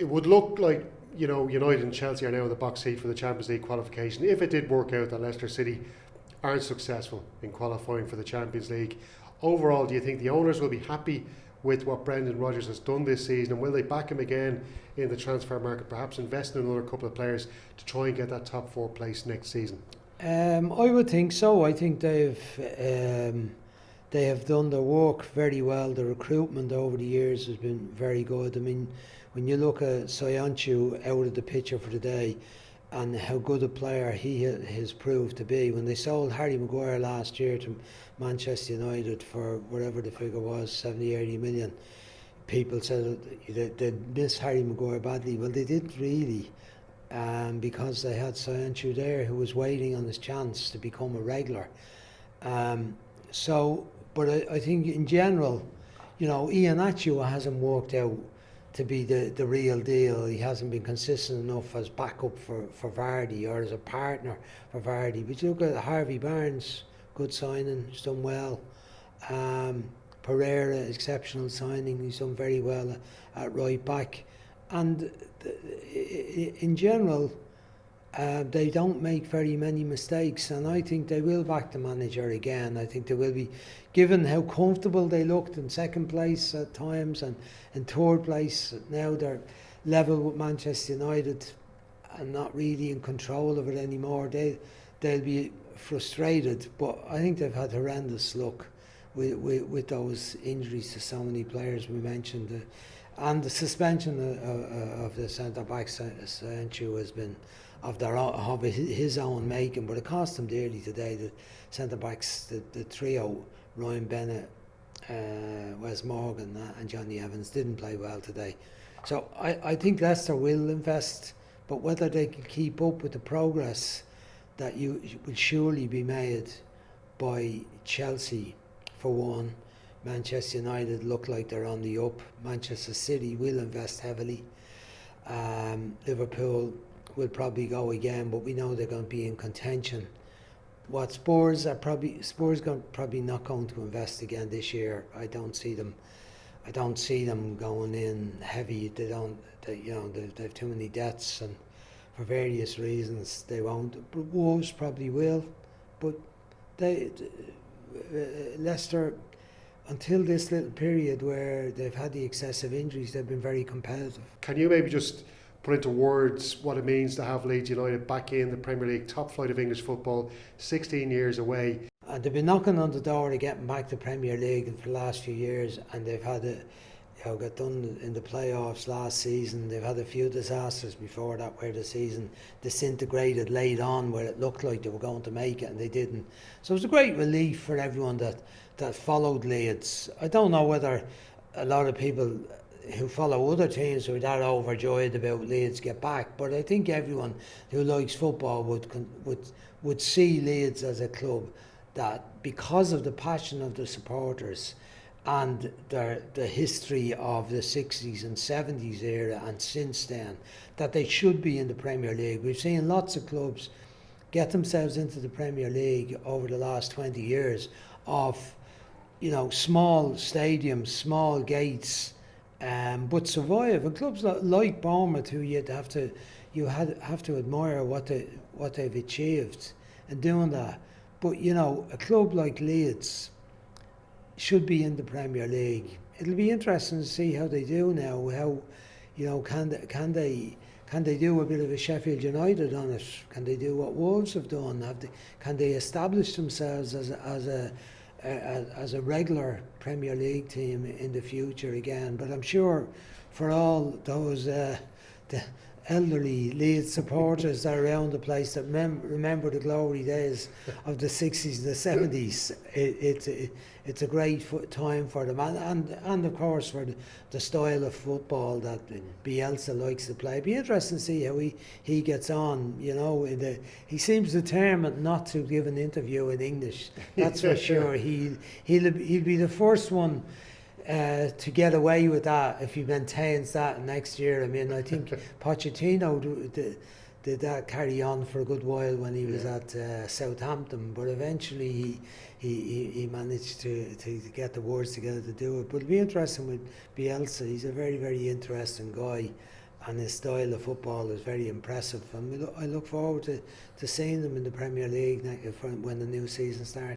it would look like, United and Chelsea are now in the box seat for the Champions League qualification. If it did work out that Leicester City aren't successful in qualifying for the Champions League, overall, do you think the owners will be happy with what Brendan Rodgers has done this season, and will they back him again in the transfer market, perhaps invest in another couple of players to try and get that top 4 place next season? I would think so. I think they have done their work very well. The recruitment over the years has been very good. I mean, when you look at Soyuncu out of the picture for today and how good a player he has proved to be. When they sold Harry Maguire last year to Manchester United for whatever the figure was, 70, 80 million, people said they missed Harry Maguire badly. Well, they did really, because they had Soyuncu there who was waiting on his chance to become a regular. But I think in general, Iheanacho hasn't worked out to be the real deal. He hasn't been consistent enough as backup for Vardy or as a partner for Vardy. But you look at Harvey Barnes, good signing, he's done well. Pereira, exceptional signing, he's done very well at right back. And in general, they don't make very many mistakes, and I think they will back the manager again. I think they will be, given how comfortable they looked in second place at times and in third place. Now they're level with Manchester United and not really in control of it anymore. They'll be frustrated, but I think they've had horrendous luck with those injuries to so many players we mentioned. And the suspension of the centre back Sancho has been of his own making, but it cost him dearly today. The centre backs, the trio, Ryan Bennett, Wes Morgan and Johnny Evans, didn't play well today. So I think Leicester will invest, but whether they can keep up with the progress that will surely be made by Chelsea for one. Manchester United look like they're on the up. Manchester City will invest heavily. Liverpool will probably go again, but we know they're going to be in contention. Spurs not going to invest again this year. I don't see them going in heavy. They've too many debts, and for various reasons they won't. But Wolves probably will. But Leicester, until this little period where they've had the excessive injuries, they've been very competitive. Can you maybe just put into words what it means to have Leeds United back in the Premier League, top flight of English football, 16 years away? And they've been knocking on the door to getting back to Premier League for the last few years, and they've had got done in the playoffs last season. They've had a few disasters before that where the season disintegrated late on, where it looked like they were going to make it and they didn't. So it was a great relief for everyone that followed Leeds. I don't know whether a lot of people who follow other teams who are that overjoyed about Leeds get back, but I think everyone who likes football would see Leeds as a club that, because of the passion of the supporters and the history of the 60s and 70s era and since then, that they should be in the Premier League. We've seen lots of clubs get themselves into the Premier League over the last 20 years of small stadiums, small gates, but survive. And clubs like Bournemouth, who you have to admire what they've achieved in doing that. But a club like Leeds should be in the Premier League. It'll be interesting to see how they do now. How can they do a bit of a Sheffield United on it? Can they do what Wolves have done? Can they establish themselves as a regular Premier League team in the future again? But I'm sure for all those the elderly Leeds supporters that are around the place that remember the glory days of the 60s and the 70s, it's a great time for them, and of course for the style of football that Bielsa likes to play. It'd be interesting to see how he gets on. He seems determined not to give an interview in English, that's for sure. He'll be the first one to get away with that if he maintains that next year. I mean, I think Pochettino did that carry on for a good while when he was at Southampton, but eventually he managed to get the words together to do it. But it'll be interesting with Bielsa. He's a very, very interesting guy, and his style of football is very impressive. And I look forward to seeing them in the Premier League when the new season starts.